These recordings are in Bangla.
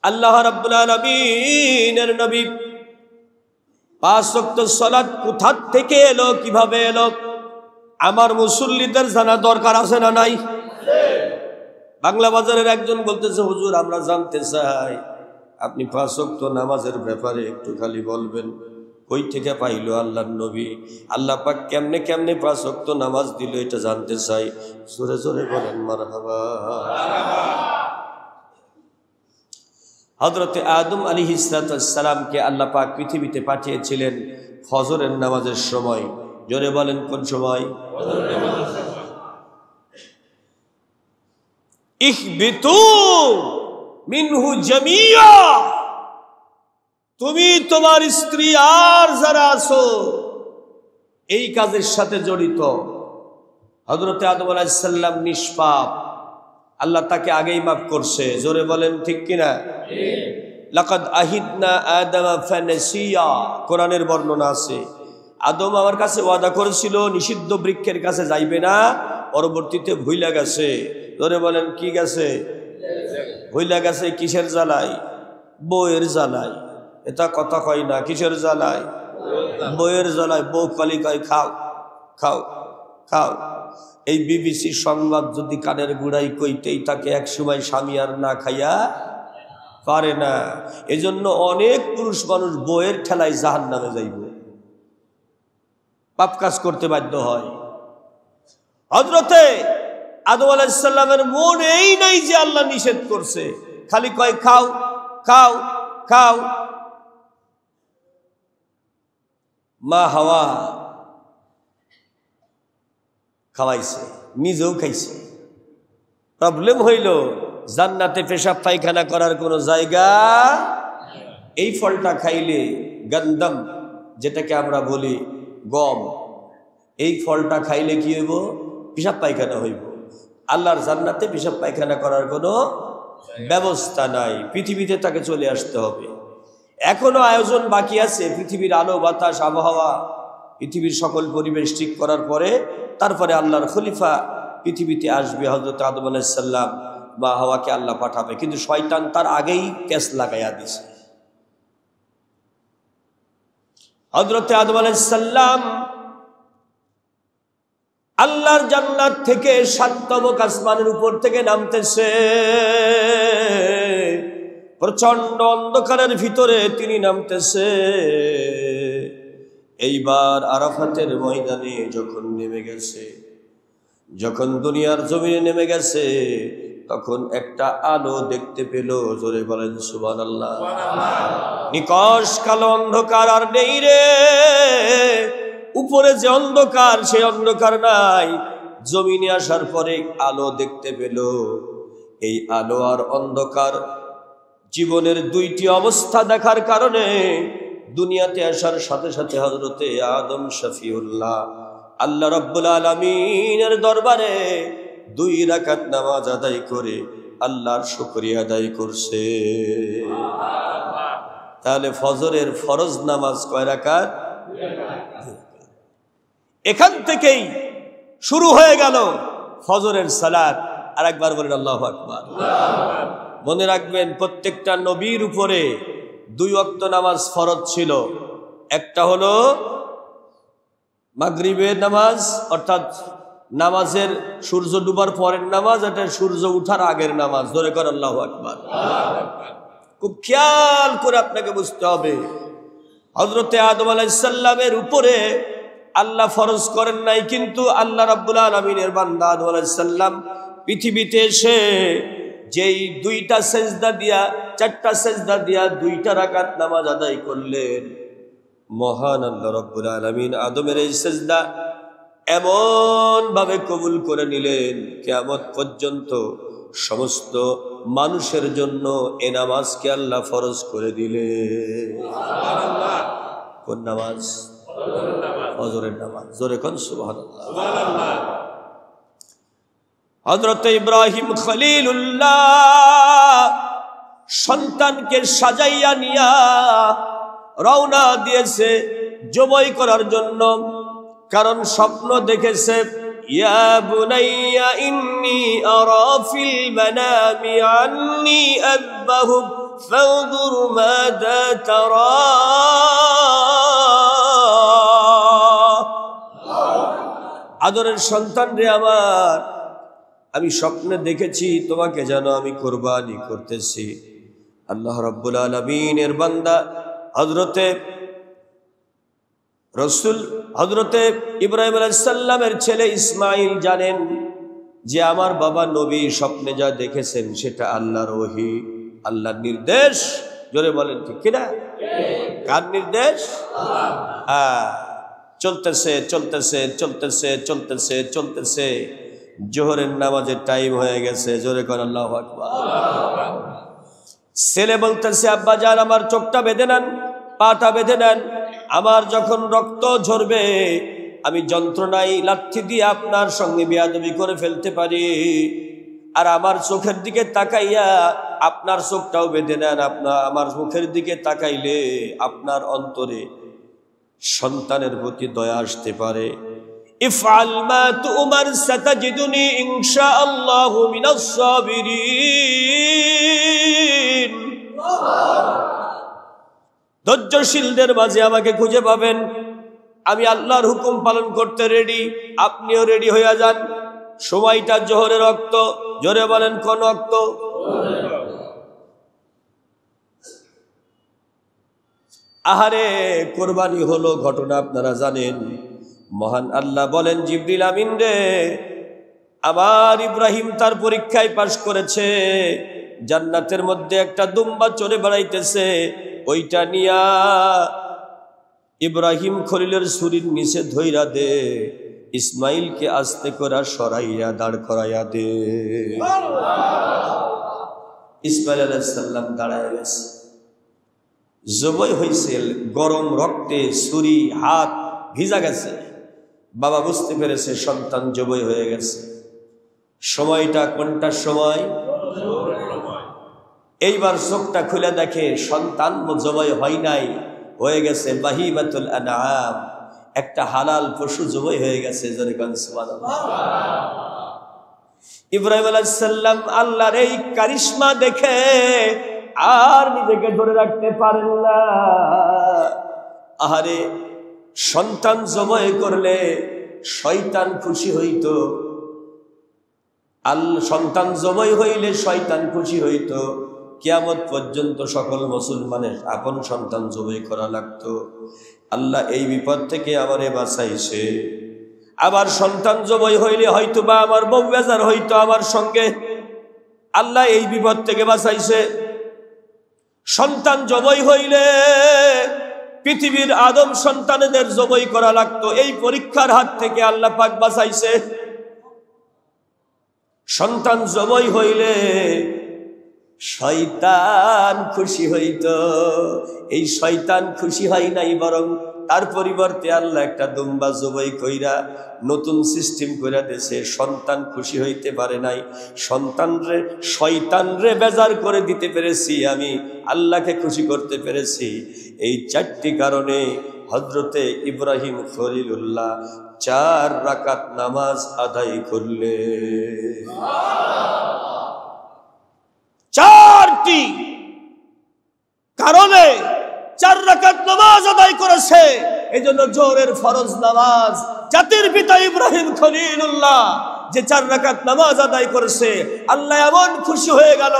আল্লাহ রাব্বুল আলামিনের নবী পাঁচ ওয়াক্ত সালাত কোথা থেকে এলো, কিভাবে এলো, আমার মুসল্লিদের জানা দরকার আছে না নাই? বাংলা বাজারের একজন বলতেছে, হুজুর আমরা জানতে চাই আপনি পাঁচ ওয়াক্ত নামাজের ব্যাপারে একটু খালি বলবেন, কই থেকে পাইলো আল্লাহর নবী, আল্লাহ পাক কেমনে কেমনে পাঁচ ওয়াক্ত নামাজ দিল এটা জানতে চাই। জোরে জোরে বলেন মারহাবা। হযরতে আদম আলাইহিস সালামকে আল্লাহ পাক পৃথিবীতে পাঠিয়েছিলেন ফজরের নামাজের সময়। জোরে বলেন কোন সময়? ইহবিতু মিনহু জামিয়া, তুমি তোমার স্ত্রী আর যারা আছো এই কাজের সাথে জড়িত। হযরতে আদম আলাইহিস সালাম নিষ্পাপ, আল্লাহ তাকে আগেই মাফ করছে। জোরে বলেন ঠিক কিনা? লাকাদ আহিদনা আদামা ফানাসিয়া, কোরআনের বর্ণনা আছে আদম আমার কাছে ওয়াদা করেছিল নিষিদ্ধ বৃক্ষের কাছে যাইবে না, পরবর্তীতে ভুইলা গেছে। জোরে বলেন কি গেছে? ভুইলা গেছে। কিসের জ্বালাই? বউয়ের জ্বালাই। এটা কথা কয় না। কিসের জ্বালাই? বউয়ের জ্বালাই। বউ খালি কয় খাও খাও খাও। এই বিবিসি সংবাদ যদি কানের গুড়াই কইতেই তাকে এক সময় স্বামী আর না খাইয়া পারে না। এজন্য অনেক পুরুষ মানুষ বউয়ের ঠেলায় জাহান্নামে যাইব, পাপ কাজ করতে বাধ্য হয়। হযরতে আদম আলাইহিস সালামের মন এই নাই যে আল্লাহ নিষেধ করছে, খালি কয় খাও খাও খাও। মা হাওয়া খাওয়াইছে, নিজেও খাইছে। প্রবলেম হইল জান্নাতে পেশাব পায়খানা করার কোনো জায়গা। এই ফলটা খাইলে গন্দম, যেটাকে আমরা বলি গম, এই ফলটা খাইলে কি হইব? পেশাব পায়খানা হইব। আল্লাহর জান্নাতে পেশাব পায়খানা করার কোনো ব্যবস্থা নাই। পৃথিবীতে তাকে চলে আসতে হবে। এখনো আয়োজন বাকি আছে। পৃথিবীর আলো বাতাস আবহাওয়া, পৃথিবীর সকল পরিবেশ ঠিক করার পরে তারপরে আল্লাহর খলিফা পৃথিবীতে আসবে। হযরত আদম আলাইহিস সালাম বা হাওয়াকে আল্লাহ পাঠাবে, কিন্তু শয়তান তার আগেই ক্যাচ লাগাইয়া দিছে। হযরত আদম আলাইহিস সালাম আল্লাহর জান্নাত থেকে ৭তম আসমানের উপর থেকে নামতেছে। প্রচন্ড অন্ধকারের ভিতরে তিনি নামতেছে। এইবার আরাফাতের ময়দানে যখন নেমে গেছে, যখন দুনিয়ার জমিনে নেমে গেছে, তখন একটা আলো দেখতে পেল। জোরে বলেন সুবহানাল্লাহ। নিকশ কালো অন্ধকার আর নেই রে। উপরে যে অন্ধকার সেই অন্ধকার নাই। জমিনে আসার পরে আলো দেখতে পেল। এই আলো আর অন্ধকার জীবনের দুইটি অবস্থা দেখার কারণে দুনিয়াতে আসার সাথে সাথে হযরতে আদম শফিউল্লাহ আল্লাহ রাব্বুল আলামিনের দরবারে 2 রাকাত নামাজ আদায় করে আল্লাহর শুকরিয়া আদায় করছে। তাহলে ফজরের ফরজ নামাজ কয় রাকাত? 2 রাকাত। এখান থেকেই শুরু হয়ে গেল ফজরের সালাত। আর একবার বলেন আল্লাহু আকবার। মনে রাখবেন প্রত্যেকটা নবীর উপরে 2 ওয়াক্ত নামাজ ফরজ ছিল। একটা হলো মাগরিবের নামাজ, অর্থাৎ নামাজের সূর্য ডুবার পরের নামাজ, এটা সূর্য উঠার আগের নামাজ। ধরে কর আল্লাহু আকবার। খুব খেয়াল করে আপনাকে বুঝতে হবে, হযরতে আদম আলাইহিস সালামের উপরে আল্লাহ ফরজ করেন নাই, কিন্তু আল্লাহ রাব্বুল আলামিনের বান্দা আদম আলাইহিস সালাম পৃথিবীতে এসে যেই 2টা সেজদা দিয়া 4টা সেজদা দিয়া 2টা রাকাত নামাজ আদায় করলেন, মহান আল্লাহ রাব্বুল আলামিন আদমের এই সেজদা এমন ভাবে কবুল করে নিলেন, কিয়ামত পর্যন্ত সমস্ত মানুষের জন্য এই নামাজকে আল্লাহ ফরজ করে দিলেন। সুবহানাল্লাহ। কোন নামাজ? ফজরের নামাজ। জোরে কোন সুবহানাল্লাহ। সুবহানাল্লাহ। হযরত ইব্রাহিম খলিলুল্লাহ সন্তানকে সাজাইয়া নিয়া রওনা দিয়েছে জবাই করার জন্য, কারণ স্বপ্ন দেখেছে, ইয়া বুনাইয়া ইন্নী আরা ফিল মানামি আন্নী আযবাহুক فانظر ماذا ترى আদরের সন্তান রে আমার, আমি স্বপ্নে দেখেছি তোমাকে যেন আমি কুরবানি করতেছি। আল্লাহ রাব্বুল আলামিনের বান্দা হযরতে ইব্রাহিম আলাইহিস সালামের ছেলে ইসমাইল জানেন যে আমার বাবা নবী স্বপ্নে যা দেখেছেন সেটা আল্লাহর ওহী, আল্লাহর নির্দেশ। জোরে বলেন ঠিক কিনা? কার নির্দেশ? চলতেছে চলতেছে চলতেছে চলতেছে চলতেছে, জোহরের নামাজের টাইম হয়ে গেছে। জোরে কর আল্লাহু আকবার। ছেলে বলতেছে আব্বা জান আমার চোখটা বেঁধে নেন, পাটা বেঁধে নেন, আমার যখন রক্ত ঝরবে আমি যন্ত্রণায় লাথি দিয়ে আপনার সঙ্গে বেয়াদবি করে ফেলতে পারি। আর আমার চোখের দিকে তাকাইয়া আপনার চোখটাও বেঁধে নেন, আমার মুখের দিকে তাকাইলে আপনার অন্তরে সন্তানের প্রতি দয়া আসতে পারে। ইফআল মা তুমার সাতাজিদুনি ইনশাআল্লাহু মিনাস সাবিরিন। ধৈর্যশীলদের মাঝে আমাকে খুঁজে পাবেন। আমি আল্লাহর হুকুম পালন করতে রেডি, আপনিও রেডি হয়ে যান। সময়টা জোহরের রক্ত। জোরে বলেন কোন রক্ত? আহারে কোরবানি হলো, ঘটনা আপনারা জানেন। মহান আল্লাহ বলেন জিবরিল আমিন রে, আমার ইব্রাহিম তার পরীক্ষায় পাশ করেছে, জান্নাতের মধ্যে একটা দুম্বা চড়ে বেড়াইতেছে, ওইটা নিয়া ইব্রাহিম খলিলের ছুরির নিচে ধইরা দে, ইসমাইলকে আস্তে করে সরাইয়া দাঁড় করাইয়া দে। ইসমাইল আলাইহিস সালাম দাঁড়ায় গেছে, জবাই হয়েছে, গরম রক্তে ছুরি হাত ভিজা গেছে। বাবা বুঝতে পেরেছে সন্তান জবাই হয়ে গেছে। সময়টা কোনটার সময়? এইবার চোখটা খুলে দেখে সন্তান জবাই হয় নাই, হয়ে গেছে বাহিমাতুল আনআম, একটা হালাল পশু জবাই হয়ে গেছে। সুবহানাল্লাহ। ইব্রাহিম আলাইহিস সালাম আল্লাহর এই কারিশমা দেখে আর নিজেকে ধরে রাখতে পারেন না। আহারে সন্তান জবাই করলে শয়তান খুশি হইতো, সন্তান জবাই হইলে শয়তান খুশি হইতো। কিয়ামত পর্যন্ত সকল মুসলমানের আপন সন্তান জবাই করা লাগতো। আল্লাহ এই বিপদ থেকে আমারে বাঁচাইছে। আবার সন্তান জবাই হইলে হয়তো বা আমার বউ বেজার হইতো আমার সঙ্গে, আল্লাহ এই বিপদ থেকে বাঁচাইছে। সন্তান জবাই হইলে পৃথিবীর আদম সন্তানদের জবাই করা লাগতো, এই পরীক্ষার হাত থেকে আল্লাহ পাক বাঁচাইছে। সন্তান জবাই হইলে শয়তান খুশি হইতো, এই শয়তান খুশি হয় নাই, বরং তার পরিবর্তে আল্লাহ একটা দুম্বা জবাই কইরা নতুন সিস্টেম কইরা দিয়েছে। সন্তান খুশি হইতে পারে নাই, শয়তানরে বেজার করে দিতে পেরেছি, আমি আল্লাহকে খুশি করতে পেরেছি। এই চারটি কারণে হযরতে ইব্রাহিম খলিলুল্লাহ 4 রাকাত নামাজ আদায় করলে। 4টি কারণে 4 রাকাত নামাজ আদায় করেছে। এই জন্য জোহরের ফরজ নামাজ জাতির পিতা ইব্রাহিম খলিলুল্লাহ যে 4 রাকাত নামাজ আদায় করেছে, আল্লাহ এমন খুশি হয়ে গেল,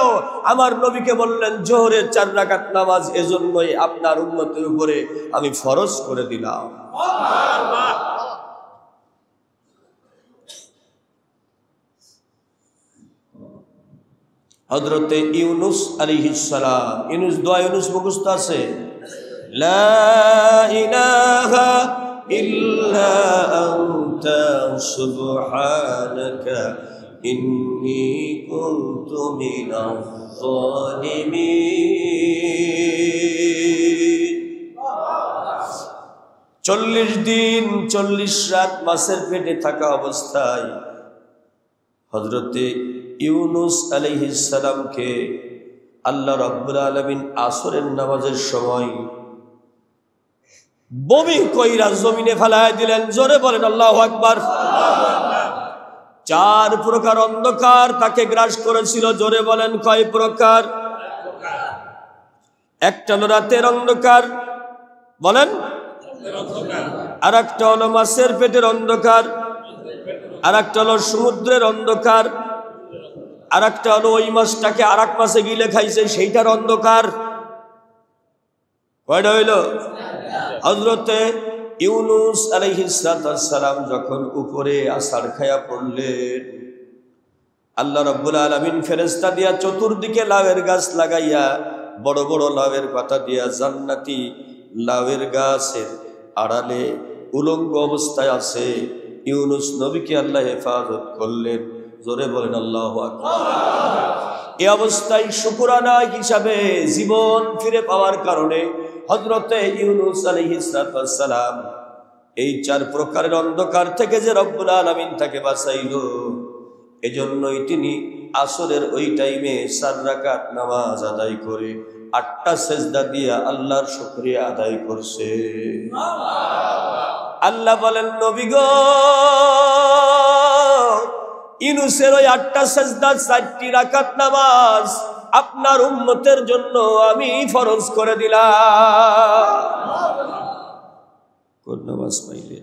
আমার নবীকে বললেন জোহরের 4 রাকাত নামাজ এজন্যই আপনার উম্মতের উপরে আমি ফরজ করে দিলাম। হযরতে ইউনুস আলাইহিস সালাম, ইউনুস দোয়া ইউনুস মুখস্থ আছে, লা ইলাহা ইল্লা আনতা সুবহানাকা ইন্নী কুনতু মিনাজ জালিমিন। 40 দিন 40 রাত মাছের পেটে থাকা অবস্থায় হযরতে ইউনুস আলাইহিস সালামকে আল্লাহ রাব্বুল আলামিন আসরের নামাজের সময় বমি কইরা জমিনে ফেলায় দিলেন। জোরে বলেন আল্লাহু আকবার। 4 প্রকার অন্ধকার তাকে গ্রাস করেছিল। জোরে বলেন কয় প্রকার? একটা হলো রাতের অন্ধকার, বলেন, আর একটা হলো মাছের পেটের অন্ধকার, আর একটা হলো সমুদ্রের অন্ধকার, আর একটা হলো ওই মাছটাকে আর এক মাছে গিলে খাইছে সেইটার অন্ধকার। কয়টা হইল? হযরতে ইউনুস আলাইহিস সালাম যখন উপরে আছাড় খায়া পড়লেন, আল্লাহ রাব্বুল আলামিন ফেরেশতা দিয়া চতুর্দিকে লাউয়ের গাছ লাগাইয়া, বড় বড় লাউয়ের পাতা দিয়া জান্নাতি লাউয়ের গাছের আড়ালে উলঙ্গ অবস্থায় আছে ইউনুস নবীকে আল্লাহ হেফাজত করলেন। জোরে বলেন আল্লাহু আকবার। এই অবস্থায় শুকরানা হিসাবে জীবন ফিরে পাওয়ার কারণে হযরতে ইউনুস আলাইহিস সালাম এই চার প্রকারের অন্ধকার থেকে যে রব্বুল আলামিন তাকে বাঁচাইলো, এজন্যই তিনি আসরের ওই টাইমে 4 রাকাত নামাজ আদায় করে 8টা সেজদা দিয়া আল্লাহর শুকরিয়া আদায় করছে। আল্লাহ বলেন, নবী গো, ইউনুসের ওই 8টা সেজদা 4টি রাকাত নামাজ আপনার উম্মতের জন্য আমি ফরজ করে দিলাম। কোন নামাজ পাইলে?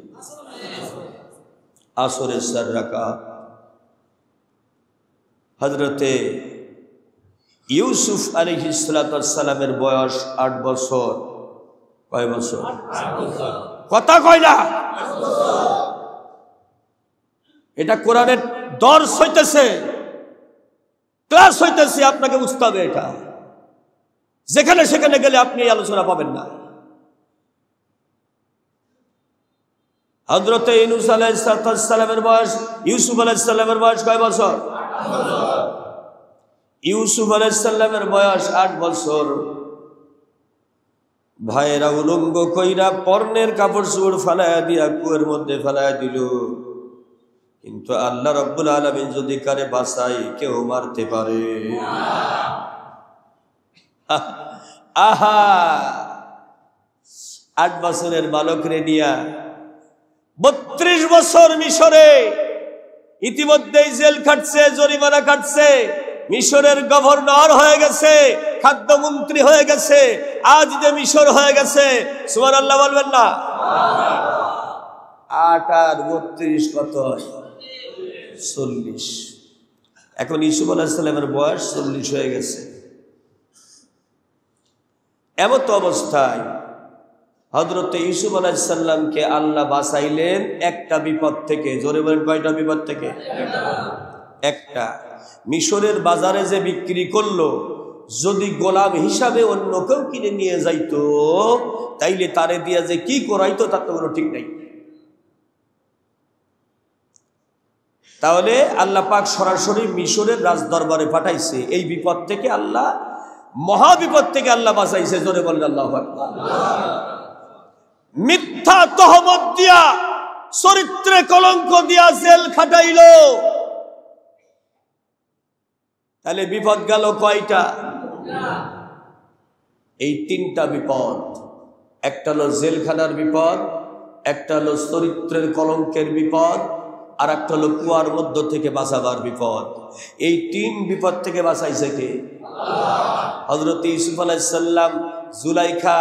আসরের 4 রাকাত। হযরতে ইউসুফ আলাইহিস সালামের বয়স 8 বছর। কয় বছর? কথা কয় না। এটা কোরআনের দর্স হইতেছে, ক্লাস হইতেছে, আপনাকে বুঝতে হবে। এটা যেখানে সেখানে গেলে আপনি এই আলোচনা পাবেন না। হযরতে ইউনুস আলাইহিস সালামের বয়স, ইউসুফ আলাইহিস সালামের বয়স কয় বছর? ইউসুফ আলাইহিস সালামের বয়স 8 বছর। ভাইয়েরা উলঙ্গ কইরা পর্নের কাপড় চোপড় ফালাইয়া দিয়া কুয়ের মধ্যে ফালাইয়া দিল। কিন্তু আল্লাহ রাব্বুল আলামিন যদি কারে বাঁচাই, কেউ মারতে পারে? আহা, 8 বছরের বালকরে নিয়া 32 বছর মিশরে ইতিমধ্যেই জেল খাটছে, জরিমানা কাটছে, মিশরের গভর্নর হয়ে গেছে, খাদ্যমন্ত্রী হয়ে গেছে, আজ যে মিশর হয়ে গেছে। সুবহানাল্লাহ বলবেন না? 8 আর 32 কত? 40। এখন ইউসুফ আলাইহিস সালামের বয়স 40 হয়ে গেছে। এমত অবস্থায় হযরতে ইউসুফ আলাইহিস সালামকে আল্লাহ বাঁচাইলেন একটা বিপদ থেকে। জোরে বলেন, কয়টা বিপদ থেকে? একটা। মিশরের বাজারে যে বিক্রি করলো, যদি গোলাম হিসাবে অন্য কেউ কিনে নিয়ে যাইতো, তাইলে তারে দিয়া যে কি করাইতো তার তো কোনো ঠিক নাই। তাহলে আল্লাহ পাক সরাসরি মিশরের রাজ দরবারে পাঠাইছে। এই বিপদ থেকে আল্লাহ, মহা বিপদ থেকে আল্লাহ বাঁচাইছে। জোরে বলেন আল্লাহু আকবার। মিথ্যা তহমত দিয়া, চরিত্রে কলঙ্ক দিয়া জেল খাটাইলো। তাহলে বিপদ গেল কয়টা? এই 3টা বিপদ। একটা হলো জেলখানার বিপদ, একটা হলো চরিত্রের কলঙ্কের বিপদ, আর একটা হলো কুয়ার মধ্য থেকে বাঁচাবার বিপদ। এই 3 বিপদ থেকে বাঁচাইছে কে? হযরত ইউসুফ আলাইহিস সালাম জুলাইখা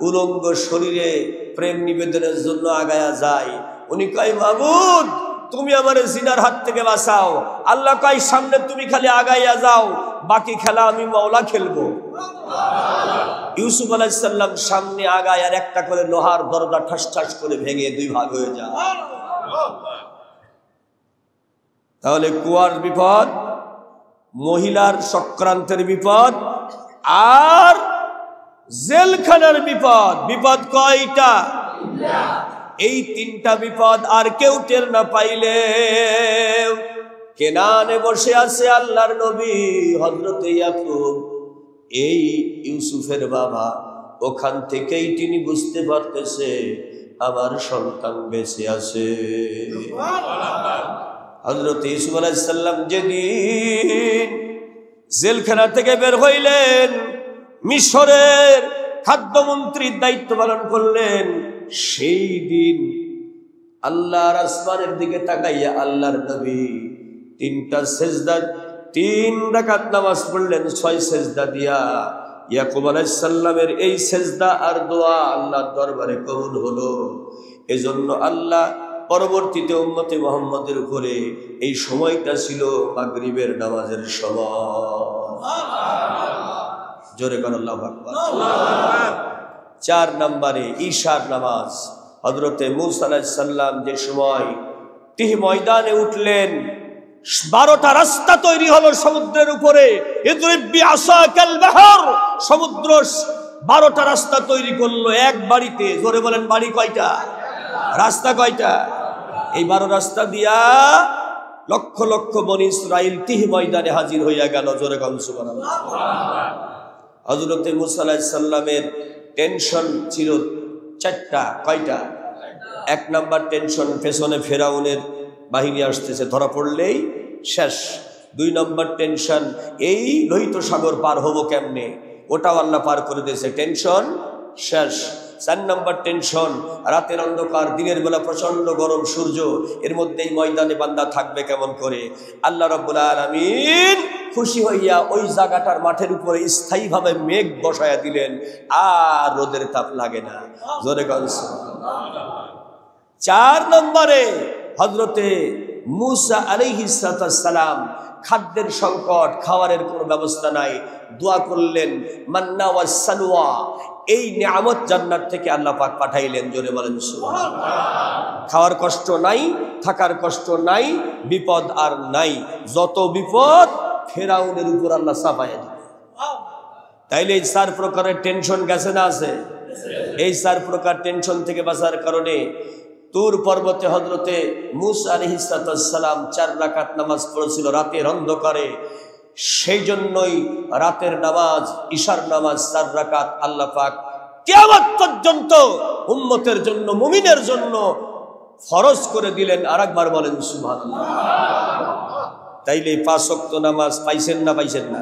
উলঙ্গ শরীরে প্রেম নিবেদনের জন্য আগায়া যায়। উনি কয়, মাবুদ তুমি আমারে জিনার হাত থেকে বাঁচাও। আল্লাহ কয়, সামনে তুমি খালি আগাইয়া যাও, বাকি খেলা আমি মাওলা খেলবো। ইউসুফ আলাইহিস সালাম সামনে আগায়, আর একটা করে লোহার দরজা ঠাস ঠাস করে ভেঙে 2 ভাগ হয়ে যায়। তাহলে কুয়ার বিপদ, মহিলার চক্রান্তের বিপদ, আর জেলখানার বিপদ। বিপদ কয়টা? এই 3টা বিপদ আর কেউ টের না পাইলে, কেনানে বসে আছে আল্লাহর নবী হযরতে ইয়াকুব, এই ইউসুফের বাবা। ওখান থেকেই তিনি বুঝতে পারতেছে আমার সন্তান বেঁচে আছে। হযরত ইউসুফ আলাইহিস সালাম যেদিন জেলখানা থেকে বের হইলেন, মিশরের খাদ্যমন্ত্রীর দায়িত্ব পালন করলেন, সেই দিন আল্লাহর আসমানের দিকে তাকাইয়া আল্লাহর নবী 3টা সেজদা, 3 রাকাত নামাজ পড়লেন 6 সেজদা দিয়া। ইয়াকুব আলাইহিস সালামের এই সেজদা আর দোয়া আল্লাহর দরবারে কবুল হলো। এজন্য আল্লাহ পরবর্তীতে উম্মতে মুহাম্মদের উপরে এই সময়টা ছিল মাগরিবের নামাজের সময়। জোরে কোন আল্লাহু আকবার। 4 নম্বরে ঈশার নামাজ। হযরতে মূসা আলাইহিস সালাম যে সময় তিহ ময়দানে উঠলেন, 12টা রাস্তা তৈরি হলো সমুদ্রের উপরে। ইদরিব বিআসাকাল বাহর, সমুদ্র 12টা রাস্তা তৈরি করলো এক বাড়িতে। জোরে বলেন, বাড়ি কয়টা? রাস্তা কয়টা? এই 12 রাস্তা দিয়া লক্ষ লক্ষ বনি ইসরাইল তিহ ময়দানে হাজির হইয়া গেল। জোরে কোন সুবহানাল্লাহ। হযরতে মূসা আলাইহিস সালামের টেনশন ছিল 4টা। কয়টা? 1 নাম্বার টেনশন, পেছনে ফেরাউনের বাহিনী আসতেছে, ধরা পড়লেই শেষ। 2 নম্বর টেনশন, এই লোহিত সাগর পার হবো কেমনে, ওটাও আল্লাহ পার করে দিয়েছে, টেনশন শেষ। 4 নম্বর টেনশন, রাতের অন্ধকার, দিনের বেলা প্রচন্ড গরম সূর্য, এর মধ্যেই ময়দানে বান্দা থাকবে কেমন করে। আল্লাহ রাব্বুল আলামিন খুশি হইয়া ওই জায়গাটার মাঠের উপরে স্থায়ীভাবে মেঘ বসায়া দিলেন, আর রোদের তাপ লাগে না। জোরে কোন সুবহানাল্লাহ। 4 নম্বরে হযরতে মূসা আলাইহিস সালাম, খাদ্যের সংকট, খাবারের কোনো ব্যবস্থা নাই, দোয়া করলেন মান্না ওয়াস সালওয়া, এই নিয়ামত জান্নাত থেকে আল্লাহ পাক পাঠাইলেন। জোরে বলেন সুবহানাল্লাহ। খাওয়ার কষ্ট নাই, থাকার কষ্ট নাই, বিপদ আর নাই। যত বিপদ ফেরাউনের উপর আল্লাহ চাপায়া দিলেন। তাইলে এই 4 প্রকারের টেনশন গেছে না আছে? এই 4 প্রকার টেনশন থেকে বাঁচার কারণে তুর পর্বতে হযরতে মূসা আলাইহিস সালাম 4 রাকাত নামাজ পড়েছিল রাতের অন্ধকারে। সেই জন্যই রাতের নামাজ, ঈশার নামাজ 4 রাকাত আল্লাহ পাক কিয়ামত পর্যন্ত উম্মতের জন্য, মুমিনের জন্য ফরজ করে দিলেন। আরেকবার বলেন সুবহানাল্লাহ। তাইলে 5 ওয়াক্ত নামাজ পাইছেন না? পাইছেন না?